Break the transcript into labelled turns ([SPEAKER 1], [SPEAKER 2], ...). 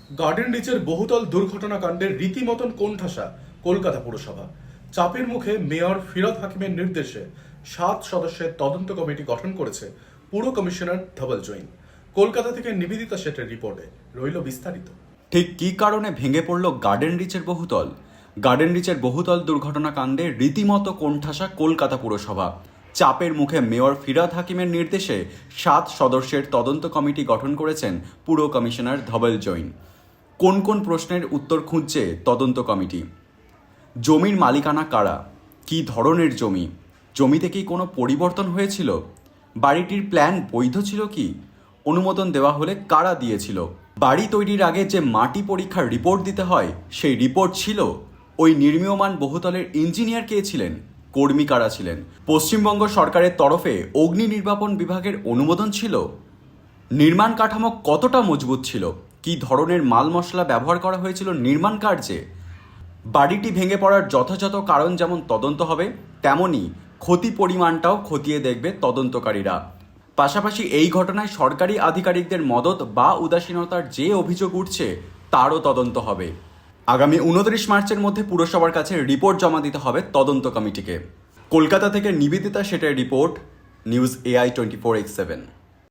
[SPEAKER 1] Garden রিচের বহুতল দুর্ঘটনা কাণ্ডের রীতিমতন কোণঠাসা কলকাতা পুরসভা। চাপের মুখে মেয়র ফিরহাদ হাকিমের নির্দেশে 7 সদস্যের তদন্ত কমিটি গঠন করেছে পুর কমিশনার ধবল জৈন। কলকাতা থেকে নিবেদিতা শেঠের রিপোর্টে রইল বিস্তারিত।
[SPEAKER 2] ঠিক কী কারণে ভেঙে পড়ল গার্ডেন রিচের বহুতল? গার্ডেন রিচের বহুতল দুর্ঘটনা কাণ্ডে রীতিমতো কোণঠাসা কলকাতা পুরসভা। চাপের মুখে মেয়র ফিরহাদ হাকিমের নির্দেশে 7 সদস্যের তদন্ত কমিটি গঠন করেছেন পুর কমিশনার ধবল জৈন। কোন কোন প্রশ্নের উত্তর খুঁজছে তদন্ত কমিটি? জমির মালিকানা কারা? কী ধরনের জমি? জমিতে কি কোনো পরিবর্তন হয়েছিল? বাড়িটির প্ল্যান বৈধ ছিল কি? অনুমোদন দেওয়া হলে কারা দিয়েছিল? বাড়ি তৈরির আগে যে মাটি পরীক্ষার রিপোর্ট দিতে হয় সেই রিপোর্ট ছিল? ওই নির্মীয়মান বহুতলের ইঞ্জিনিয়ার কে ছিলেন? কর্মী কারা ছিলেন? পশ্চিমবঙ্গ সরকারের তরফে অগ্নি নির্বাপন বিভাগের অনুমোদন ছিল? নির্মাণ কাঠামো কতটা মজবুত ছিল? কী ধরনের মাল মশলা ব্যবহার করা হয়েছিল নির্মাণ কার্যে? বাড়িটি ভেঙে পড়ার যথাযথ কারণ যেমন তদন্ত হবে, তেমনি ক্ষতি পরিমাণটাও খতিয়ে দেখবে তদন্তকারীরা। পাশাপাশি এই ঘটনায় সরকারি আধিকারিকদের মদত বা উদাসীনতার যে অভিযোগ উঠছে তারও তদন্ত হবে। আগামী 29 মার্চের মধ্যে পুরসভার কাছে রিপোর্ট জমা দিতে হবে তদন্ত কমিটিকে। কলকাতা থেকে নিবেদিতা শেঠের রিপোর্ট, নিউজ AI 24x7।